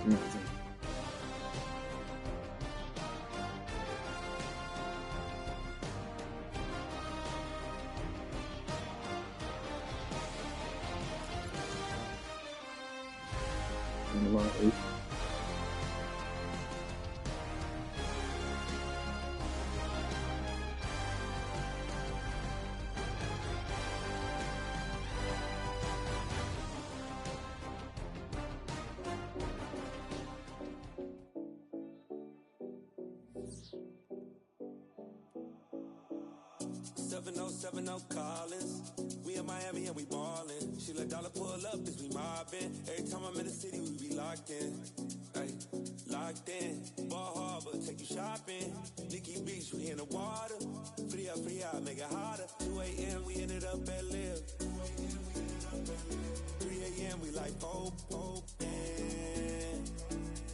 Yeah, and a lot of Collins. We in Miami and we ballin'. She let dollar pull up as we mobbin'. Every time I'm in the city, we be locked in. Ay, locked in. Ball Harbor, take you shopping. Nikki Beach, we in the water. Free up, make it harder. 2 a.m. we ended up at Live. 3 a.m. we like Pope. 4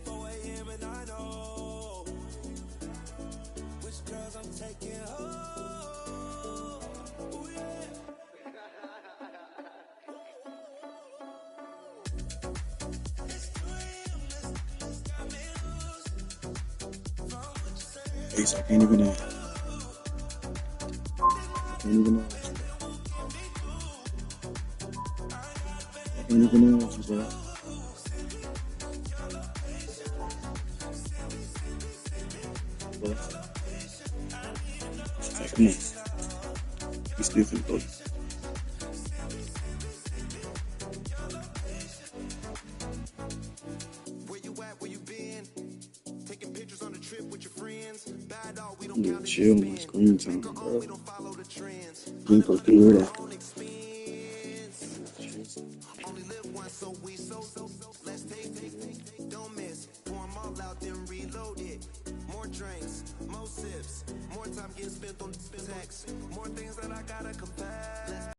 a.m. and I know which girls I'm taking home. Ace, I can't even ask. I can't even ask, bro. Bro. Like, come on. We still finna go. Yeah, chill my screen time, bro. You ain't supposed to hear that. Only live once, so we let's take, don't miss. Pour them all out, then reload it. More drinks, more sips, more time getting spent on text. More things that I gotta confess.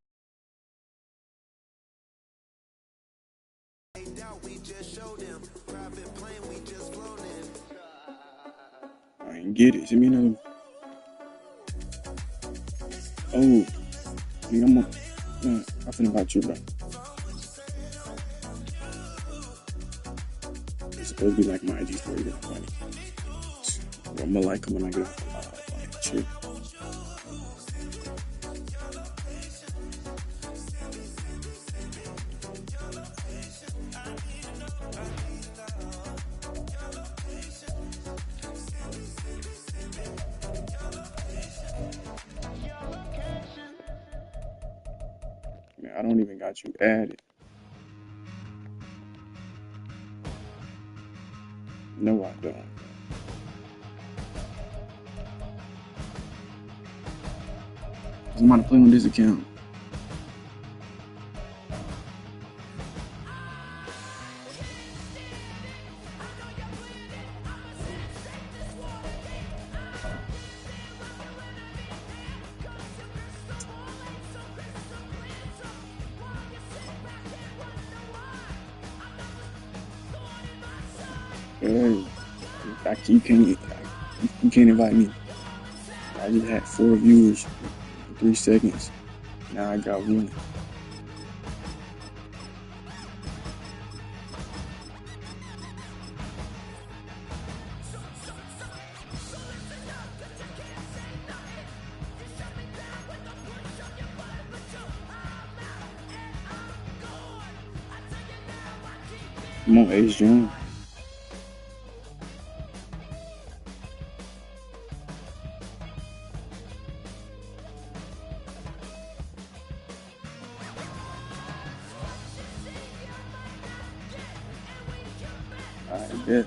They doubt we just showed them. Private plane, we just flown in. I ain't get it. Send me another. Oh, I mean, I'm finna about you, bro. It's supposed to be like my IG story, but I'm like, I'm gonna like them when I get off like, shit. Man, I don't even got you added. No, I don't. I'm about to play on this account. Hey, you can't invite me. I just had 4 viewers in 3 seconds. Now I got 1. Come on, Ace John. I bet.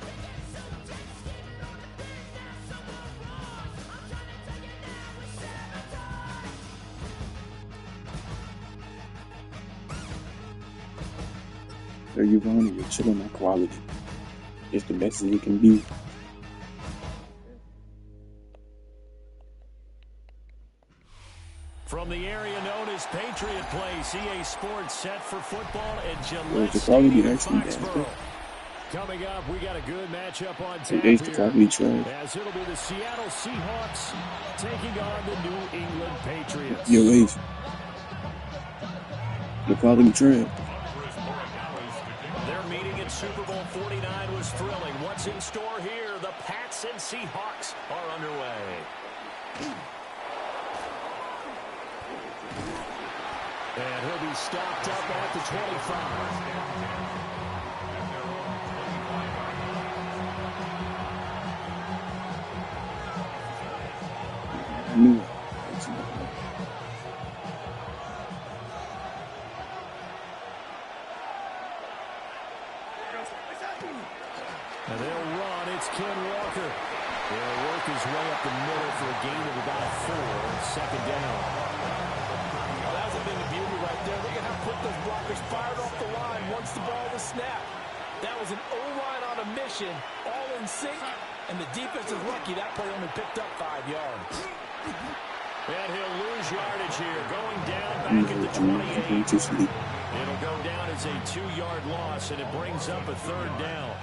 There you go, and you're chilling on quality. It's the best as it can be. From the area known as Patriot Place, EA Sports set for football at Where's Gillette the quality Stadium in actually bad? Foxborough. Coming up, we got a good matchup on tap Hey, Ace, the here, quality trash. as it'll be the Seattle Seahawks taking on the New England Patriots. Yo, Ace. The quality trash. They're meeting at Super Bowl 49 was thrilling. What's in store here? The Pats and Seahawks are underway. And he'll be stopped up at the 25. And they'll run. It's Ken Walker. They'll work his way up the middle for a gain of about 4. Second down. Well, that was a bit of beauty right there. Look at how quick those blockers fired off the line once the ball was snapped. That was an O-line on a mission, all in sync, and the defense is lucky that play only picked up 5 yards. And he'll lose yardage here, going down back at the 28. It'll go down as a 2-yard loss, and it brings up a third down.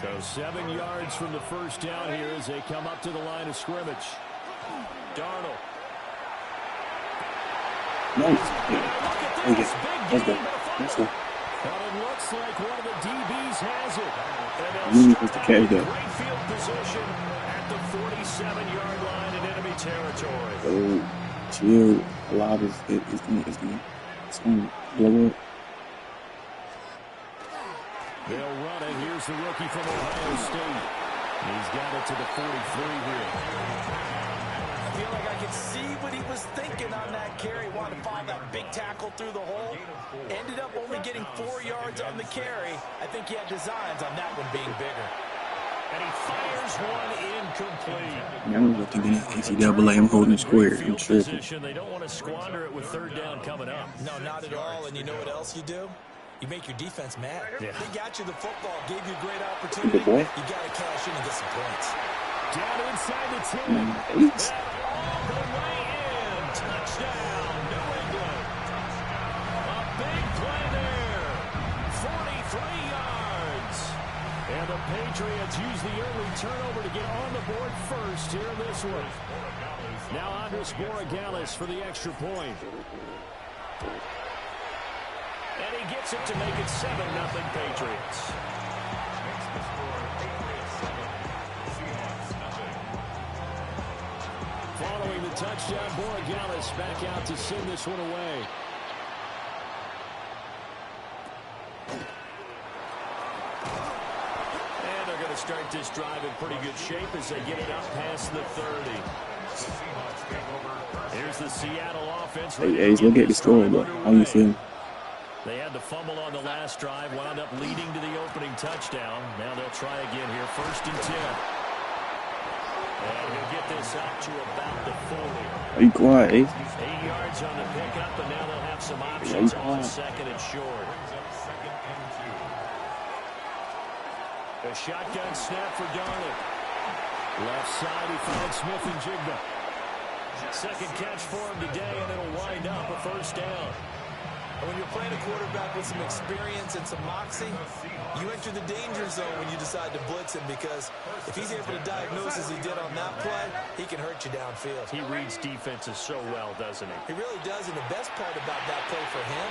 So 7 yards from the first down here as they come up to the line of scrimmage. Darnold. Nice. Let's go. Let's go. But it looks like one of the DBs has it. You need to carry that. Great field position at the 47-yard line in enemy territory. Oh, chill. A lot is it's gonna blow up. They'll run it. Here's the rookie from Ohio State. He's got it to the 43 here. I feel like I could see what he was thinking on that carry. Wanted to follow that big tackle through the hole. Ended up only getting 4 yards on the carry. I think he had designs on that one being bigger. And he fires one incomplete. I'm thinking NCAA. I'm holding square. I'm sure. They don't want to squander it with third down coming up. No, not at all. And you know what else you do? You make your defense mad. Yeah. They got you the football, gave you a great opportunity. Good boy. You got to cash in and get some points. Down inside the 10. Nice. And all the way in. Touchdown, New England. A big play there. 43 yards. And the Patriots use the early turnover to get on the board first here in this one. Now Andres Borregales for the extra point. And he gets it to make it 7-0 Patriots. Following the touchdown, Borregales back out to send this one away. And they're going to start this drive in pretty good shape as they get it up past the 30. Here's the Seattle offense. Hey, we'll get the score, but how you feel? They had the fumble on the last drive, wound up leading to the opening touchdown. Now they'll try again here, 1st and 10. And he'll get this out to about the 40. Are you quiet, eh? 8 yards on the pickup, and now they'll have some options on 2nd and short. A shotgun snap for Darnold. Left side, he finds Smith and Jigba. Second catch for him today, and it'll wind up a 1st down. When you're playing a quarterback with some experience and some moxie, you enter the danger zone when you decide to blitz him, because if he's able to diagnose as he did on that play, he can hurt you downfield. He reads defenses so well, doesn't he? He really does, and the best part about that play for him,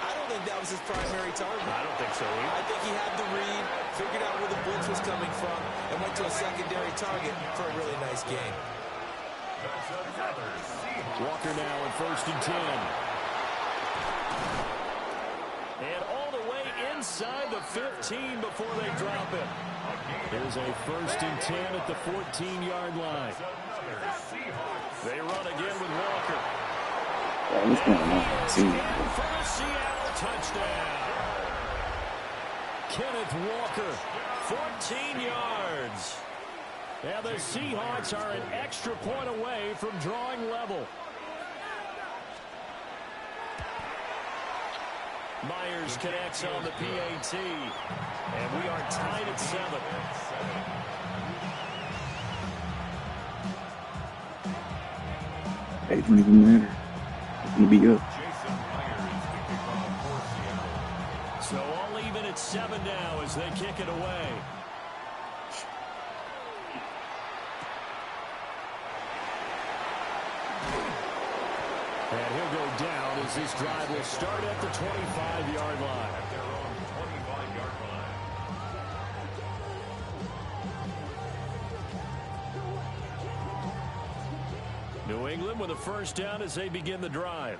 I don't think that was his primary target. I don't think so either. I think he had the read, figured out where the blitz was coming from, and went to a secondary target for a really nice game. Walker now in 1st and 10. And all the way inside the 15 before they drop it. Here's a 1st and 10 at the 14-yard line. They run again with Walker. Oh, what's going on? See. For the Seattle touchdown. Kenneth Walker, 14 yards. And the Seahawks are an extra point away from drawing level. Myers connects on the PAT. And we are tied at 7. It don't even matter. It's going to be up. So all even at 7 now as they kick it away. And he'll go down as this drive will start at the 25-yard line. New England with a first down as they begin the drive.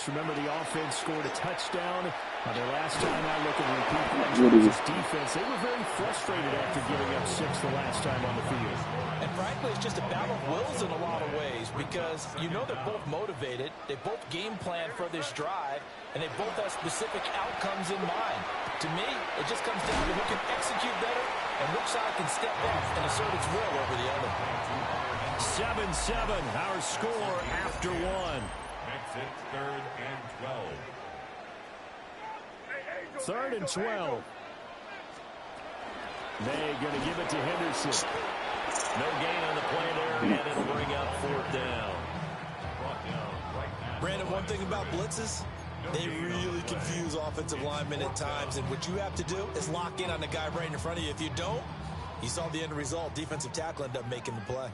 Remember, the offense scored a touchdown. The last time I looked at the repeat this defense, they were very frustrated after giving up 6 the last time on the field. And frankly, it's just a battle of wills in a lot of ways because you know they're both motivated. They both game plan for this drive, and they both have specific outcomes in mind. To me, it just comes down to who can execute better and which side can step up and assert its will over the other. 7-7, our score after 1. Makes it 3rd and 12. 3rd and 12. May going to give it to Henderson. No gain on the play there, and it'll bring up 4th down. Brandon, one thing about blitzes, they really confuse offensive linemen at times, and what you have to do is lock in on the guy right in front of you. If you don't, you saw the end result. Defensive tackle ended up making the play.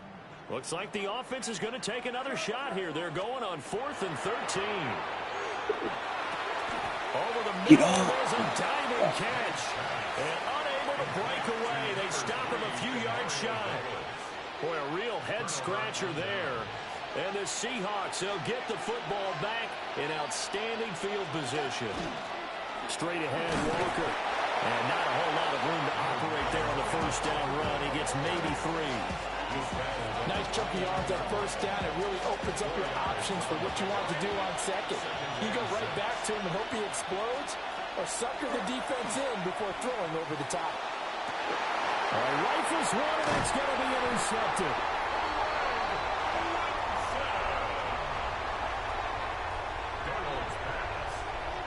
Looks like the offense is going to take another shot here. They're going on 4th and 13. Over the middle, there's a diving catch. And unable to break away. They stop him a few yards shy. Boy, a real head-scratcher there. And the Seahawks, they'll get the football back in outstanding field position. Straight ahead, Walker. And not a whole lot of room to operate there on the first down run. He gets maybe 3. Nice chunky yards on first down. It really opens up your options for what you want to do on second. You go right back to him and hope he explodes, or sucker the defense in before throwing over the top. Rifles one, and it's going to be intercepted.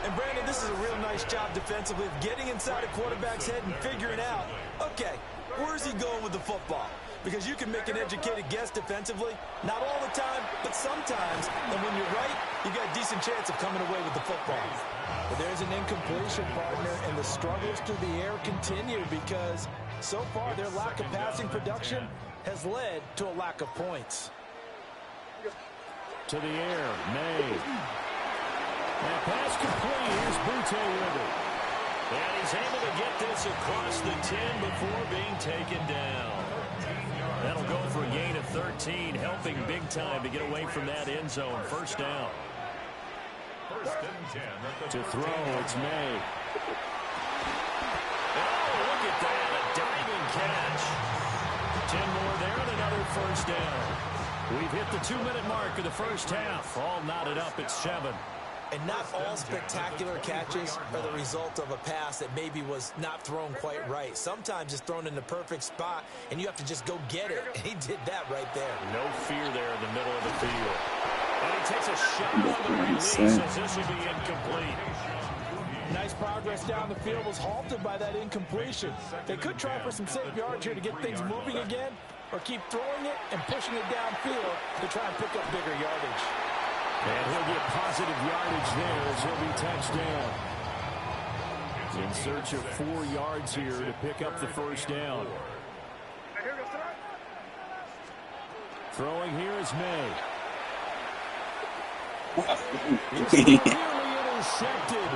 And Brandon, this is a real nice job defensively of getting inside a quarterback's head and figuring out, okay, where's he going with the football? Because you can make an educated guess defensively, not all the time, but sometimes. And when you're right, you got a decent chance of coming away with the football. But there's an incompletion, partner, and the struggles through the air continue because so far their lack of passing production has led to a lack of points. To the air, May. And pass complete. Here's Butte with it. And he's able to get this across the 10 before being taken down. That'll go for a gain of 13, helping big time to get away from that end zone. First down. 1st and 10. To throw, it's May. Oh, look at that, a diving catch. 10 more there and another first down. We've hit the 2-minute mark of the first half. All knotted up at 7. And not all spectacular catches are the result of a pass that maybe was not thrown quite right. Sometimes it's thrown in the perfect spot, and you have to just go get it. And he did that right there. No fear there in the middle of the field. And he takes a shot on the release as this will be incomplete. Nice progress down the field was halted by that incompletion. They could try for some safe yards here to get things moving again, or keep throwing it and pushing it downfield to try and pick up bigger yardage. And he'll get positive yardage there as he'll be touchdown. In search of 4 yards here to pick up the first down. Throwing here is May. It's nearly intercepted.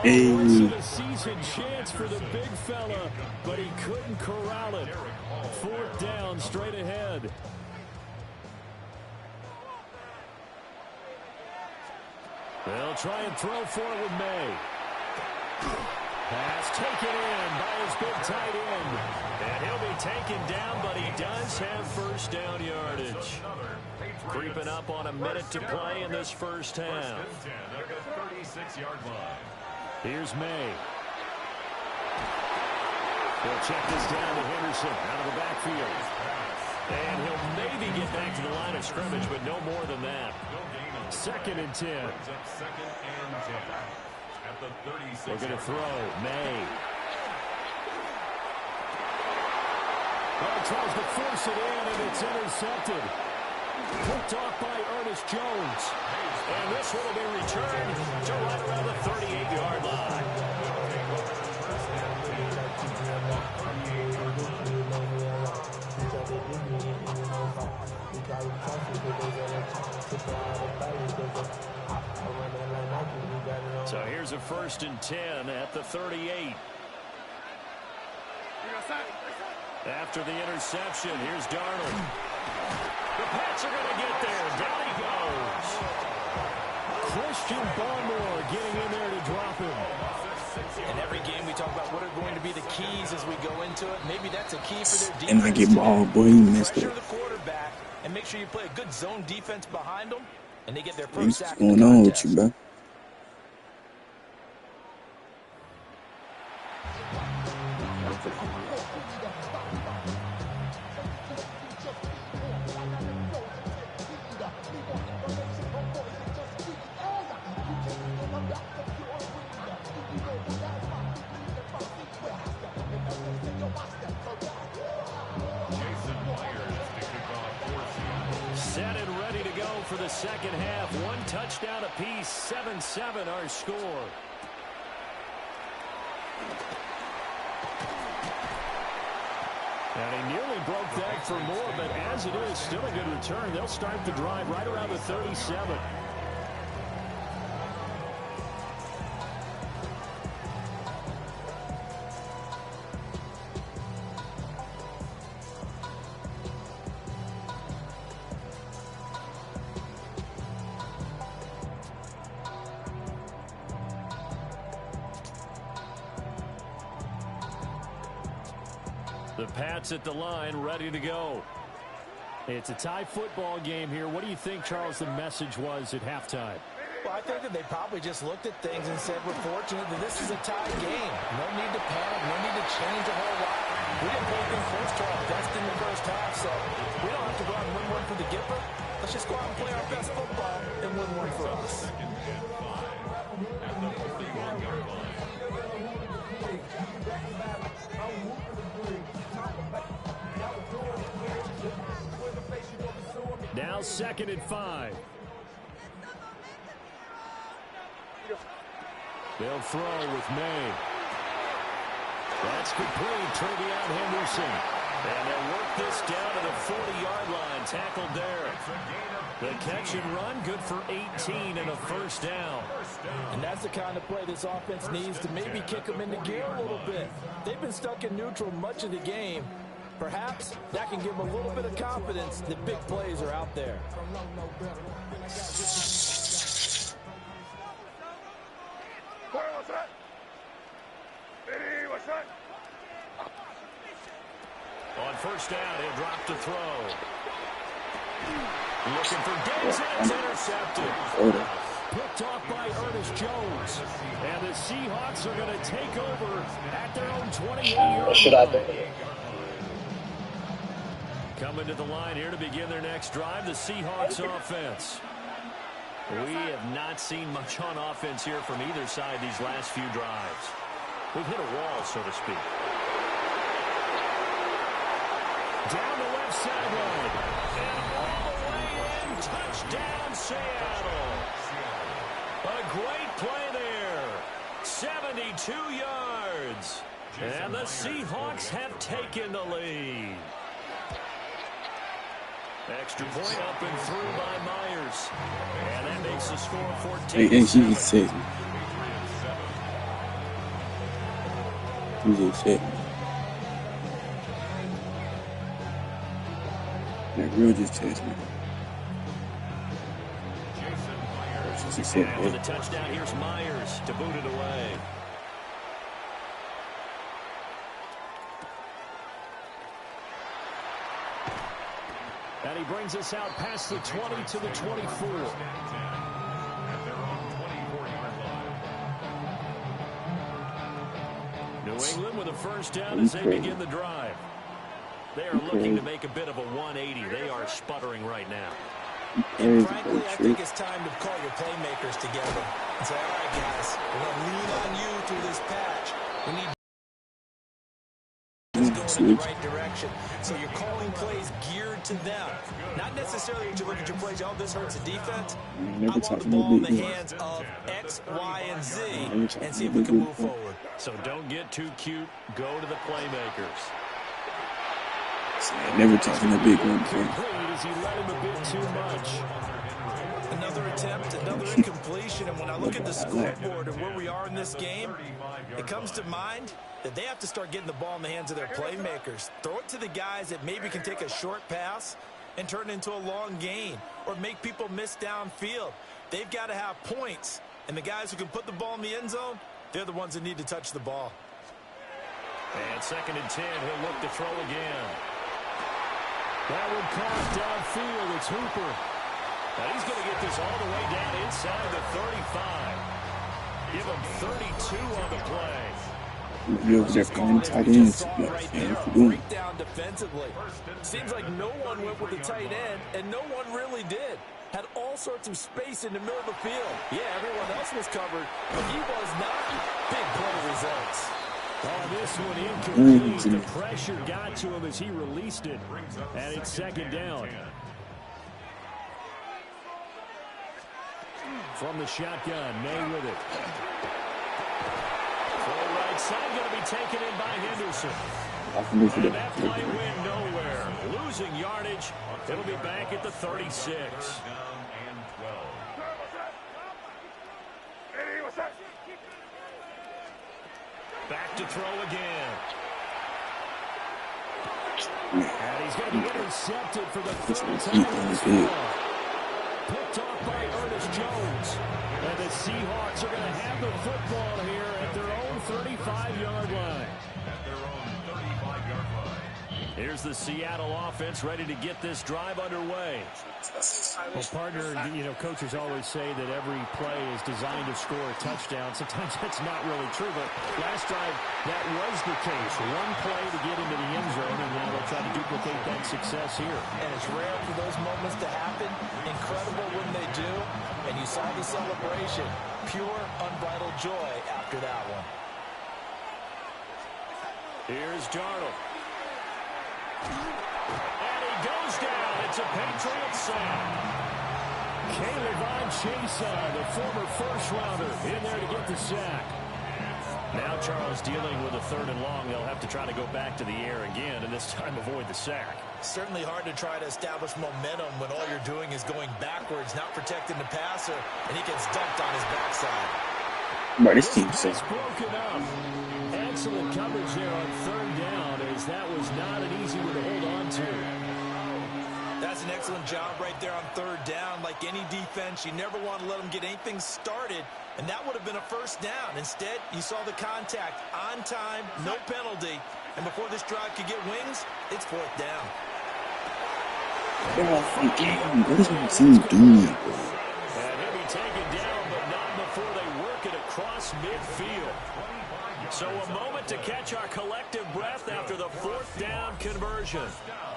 Hey. Of the season chance for the big fella, but he couldn't corral it. 4th down straight ahead. They'll try and throw for it with May. Pass taken in by his big tight end. And he'll be taken down, but he does have first down yardage. Creeping up on a minute to play in this first half. 36-yard line. Here's May. He'll check this down to Henderson out of the backfield. And he'll maybe get back to the line of scrimmage, but no more than that. 2nd and 10. 2nd and 10. At the 36. We're going to throw. May. Well, tries to force it in, and it's intercepted. Picked off by Ernest Jones. And this one will be returned to right around the 38-yard line. So here's a 1st and 10 at the 38. After the interception, here's Darnold. The Pats are going to get there. Down he goes. Christian Barmore getting in there to drop him. In every game, we talk about what are going to be the keys as we go into it. Maybe that's a key for their defense. And I get ball, boy, you messed Pressure up. the quarterback and make sure you play a good zone defense behind them, and they get their Hey, first what's sack in the going on with contest. you, bro? Set and ready to go for the second half. One touchdown apiece, 7-7 our score. And he nearly broke that for more, but as it is, still a good return. They'll start the drive right around the 37. The Pats at the line, ready to go. It's a tie football game here. What do you think, Charles, the message was at halftime? Well, I think that they probably just looked at things and said, we're fortunate that this is a tie game. No need to panic. No need to change a whole lot. We didn't play anything close to our best in the first half, so we don't have to go out and win one for the Gipper. Let's just go out and play our best football and win one for us. Now 2nd and 5. They'll throw with May. That's complete. Trevion Henderson. And they'll work this down to the 40-yard line. Tackled there. The catch and run, good for 18 and a first down. And that's the kind of play this offense needs to maybe kick them into gear a little bit. They've been stuck in neutral much of the game. Perhaps that can give them a little bit of confidence that big plays are out there. On first down, he'll drop to throw. Looking for Diggs, and it's intercepted. Picked off by Ernest Jones. And the Seahawks are going to take over at their own 28-yard line. Coming to the line here to begin their next drive, the Seahawks offense. We have not seen much on offense here from either side these last few drives. We've hit a wall, so to speak. Down the left sideline. And all the way in. Touchdown, Seattle. A great play there. 72 yards. And the Seahawks have taken the lead. Extra point up and through by Myers. And that makes the score 14. Hey, she just said. He just said. That girl just texted me. She said, And with the touchdown, here's Myers to boot it away. And he brings us out past the 20 to the 24. New England with a first down as they begin the drive. They are looking to make a bit of a 180. They are sputtering right now. And frankly, I think it's time to call your playmakers together and say, all right, guys, we're going to lean on you through this patch. We need going in the right direction. So you're calling plays geared to them. Not necessarily that you look at your plays, oh, this hurts the defense. I want the ball in the hands of X, Y, and Z and see if we can move forward. So don't get too cute. Go to the playmakers. Never talking a big one. As he let him a bit too much. Another attempt, another incompletion, and when I look at the scoreboard and where we are in this game, it comes to mind that they have to start getting the ball in the hands of their playmakers. Throw it to the guys that maybe can take a short pass and turn it into a long gain or make people miss downfield. They've got to have points, and the guys who can put the ball in the end zone, they're the ones that need to touch the ball. And 2nd and 10, he'll look to throw again. That one caught downfield. It's Hooper. Now he's going to get this all the way down inside the 35. Give him 32 on the play. You're just going tight ends. Breakdown defensively. Seems like no one went with the tight end, and no one really did. Had all sorts of space in the middle of the field. Yeah, everyone else was covered, but he was not. Big play results. Oh, this one incomplete. The pressure got to him as he released it. And it's 2nd down. From the shotgun, May with it. Full right side going to be taken in by Henderson. And that play went nowhere. Losing yardage. It'll be back at the 36. Back to throw again. And he's going to be intercepted for the 3rd time this year. Picked off by Ernest Jones. And the Seahawks are going to have the football here at their own 35-yard line. Here's the Seattle offense ready to get this drive underway. Well, partner, you know, coaches always say that every play is designed to score a touchdown. Sometimes that's not really true, but last drive, that was the case. One play to get into the end zone, and now they'll try to duplicate that success here. And it's rare for those moments to happen. Incredible when they do. And you saw the celebration. Pure, unbridled joy after that one. Here's Darnold. And he goes down. It's a Patriot sack. Caleb Chase, the former first-rounder, in there to get the sack. Now Charles dealing with a 3rd and long. They'll have to try to go back to the air again, and this time avoid the sack. Certainly hard to try to establish momentum when all you're doing is going backwards, not protecting the passer, and he gets dumped on his backside. But this team's so broken up. Excellent coverage there on 3rd down, as that was not an easy one to hold on to. That's an excellent job right there on 3rd down. Like any defense, you never want to let them get anything started, and that would have been a 1st down. Instead, you saw the contact on time, no penalty, and before this drive could get wings, it's 4th down. they're off the game. What is my team doing? And he'll be taken down, but not before they work it across midfield. So a moment to catch our collective breath after the 4th down conversion.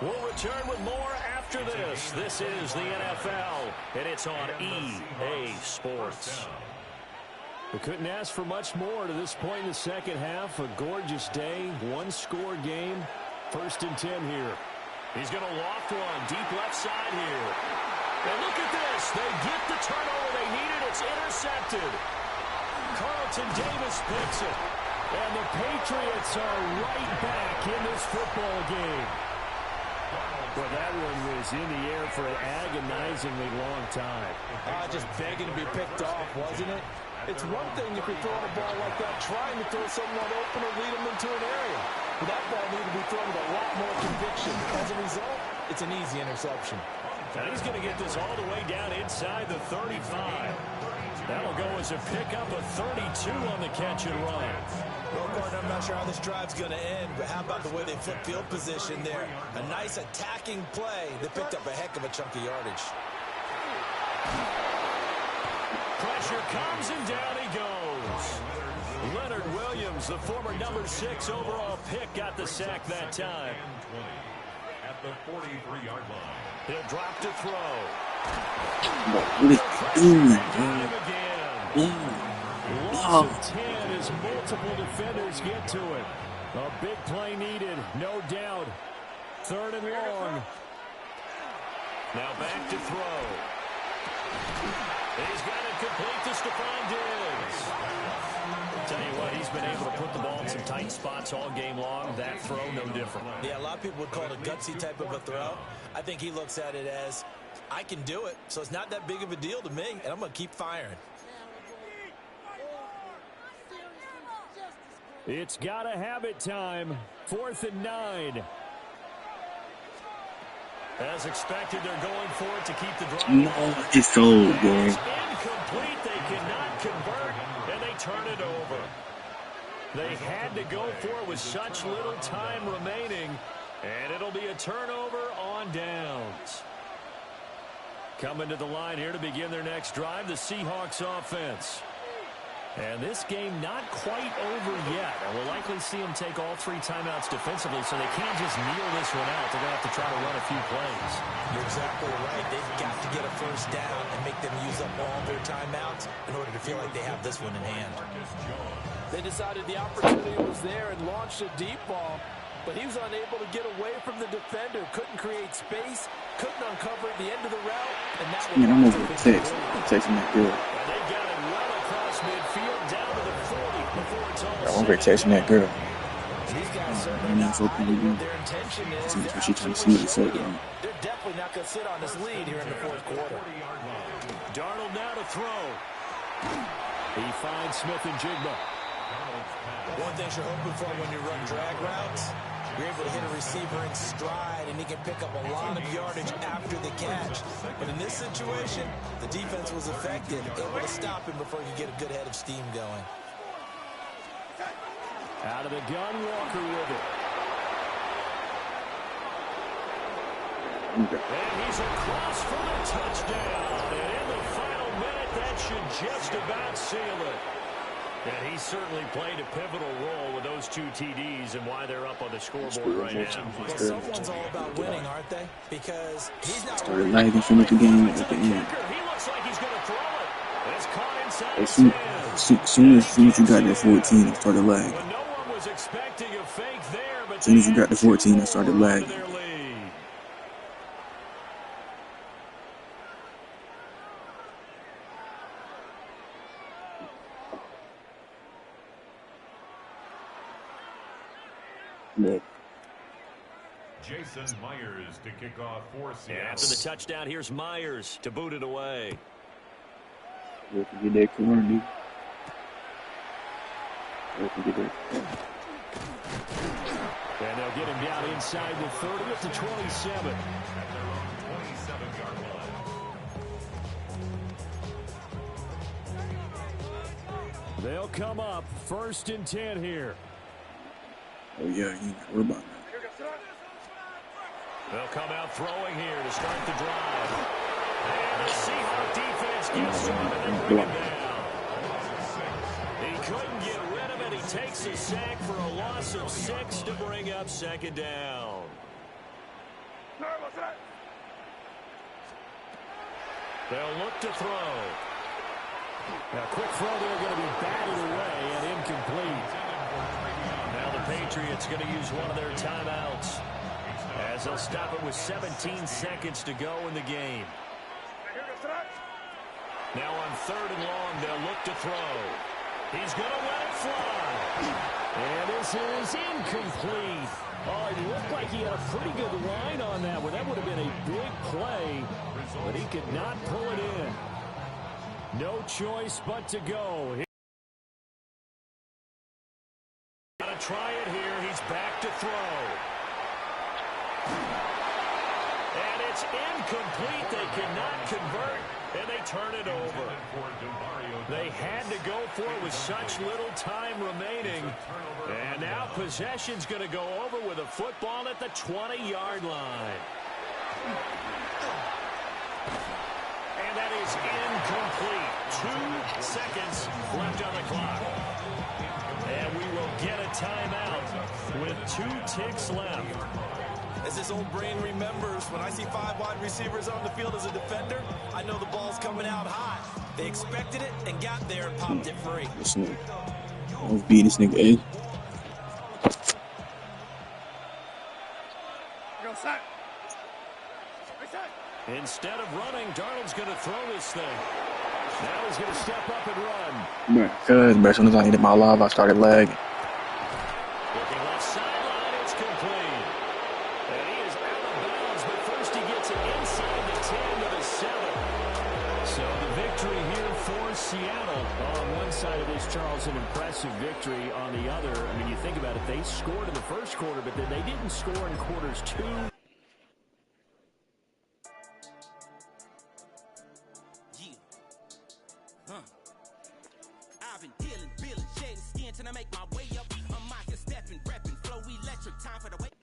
We'll return with more after this. This is the NFL, and it's on EA Sports. We couldn't ask for much more to this point in the second half. A gorgeous day, one-score game. 1st and 10 here. He's going to loft one deep left side here. And look at this. They get the turnover they needed. It's intercepted. Carlton Davis picks it. And the Patriots are right back in this football game. Well, that one was in the air for an agonizingly long time. Just begging to be picked off, wasn't it? It's one thing if you're throwing a ball like that, trying to throw someone open or lead them into an area. But that ball needed to be thrown with a lot more conviction. As a result, it's an easy interception. And he's going to get this all the way down inside the 35. That'll go as a pickup of 32 on the catch and run. Well, Gordon, I'm not sure how this drive's going to end, but how about the way they flip field position there? A nice attacking play that picked up a heck of a chunk of yardage. Pressure comes, and down he goes. Leonard Williams, the former number 6 overall pick, got the sack that time. At the 43-yard line. He'll drop to throw. What is he doing? Loss of 10 as multiple defenders get to it. A big play needed, no doubt. 3rd and long. Now back to throw. He's got it complete to Stephon Diggs. Tell you what, he's been able to put the ball in some tight spots all game long. That throw, no different. Yeah, a lot of people would call it a gutsy type of a throw. I think he looks at it as I can do it, so it's not that big of a deal to me, and I'm going to keep firing. It's got to have it time. 4th and 9. As expected, they're going for it to keep the drive. No, it's so good. It's incomplete. They cannot convert, and they turn it over. They had to go for it with such little time remaining, and it'll be a turnover on downs. Coming to the line here to begin their next drive, the Seahawks offense. And this game not quite over yet. And we'll likely see them take all 3 timeouts defensively, so they can't just kneel this one out. They're going to have to try to run a few plays. You're exactly right. They've got to get a first down and make them use up all their timeouts in order to feel like they have this one in hand. They decided the opportunity was there and launched a deep ball, but he was unable to get away from the defender. Couldn't create space, couldn't uncover the end of the route, and that was Man, I'm over the text. I'm texting that girl. And they got it well across midfield down to the 40 before it's all I'm over texting that girl. These guys certainly I'm know not so how to what their intention is. See what she trying to see what's up. They're definitely not going to sit on this lead here in the fourth quarter. Darnold now to throw. He finds Smith and Jigba. One thing you're hoping for when you run drag routes, you're able to hit a receiver in stride, and he can pick up a lot of yardage after the catch. But in this situation, the defense was effective, able to stop him before he could get a good head of steam going. Out of the gun, Walker with it. And he's across for the touchdown. And in the final minute, that should just about seal it. And he certainly played a pivotal role with those 2 TDs and why they're up on the scoreboard right now. Well, someone's all about winning, aren't they? Because he's not Started lagging from the game at the end. He looks like he's going to throw it. It's caught inside As his soon as you got that 14, it started lagging. But no one was expecting a fake there, but As soon as you got the 14, it started lagging. Look. Jason Myers to kick off for Seattle. After the touchdown, here's Myers to boot it away. Look, get that corner, dude. Look, get that. And they'll get him down inside the 30 at the 27. At their own 27-yard line. They'll come up 1st and 10 here. Oh, yeah, you ain't got to worry about that. They'll come out throwing here to start the drive. And the Seahawks defense gets to him and they bring him down. He couldn't get rid of it. He takes a sack for a loss of 6 to bring up 2nd down. They'll look to throw. Now, quick throw there going to be batted away and incomplete. Now the Patriots going to use one of their timeouts as they'll stop it with 17 seconds to go in the game. Now on 3rd and long, they'll look to throw. He's going to let it fly. And this is incomplete. Oh, it looked like he had a pretty good line on that one. That would have been a big play, but he could not pull it in. No choice but to go. Got to try it here. He's back to throw. And it's incomplete. They cannot convert, and they turn it over. They had to go for it with such little time remaining. And now possession's going to go over with a football at the 20-yard line. And that is incomplete. 2 seconds left on the clock. And we will get a timeout with 2 ticks left. As this old brain remembers, when I see 5 wide receivers on the field as a defender, I know the ball's coming out hot. They expected it and got there and popped it free. This nigga. I'll beat this nigga, eh? Instead of running, Darnold's going to throw this thing. Now he's going to step up and run. Because as soon as I hit my live, I started lagging. Looking left sideline, it's complete. And he is out of bounds, but first he gets it inside the 10 to the Charles, an impressive victory on the other. I mean, you think about it, they scored in the first quarter, but then they didn't score in quarters 2. I've been dealing, feeling, shedding skin till I make my way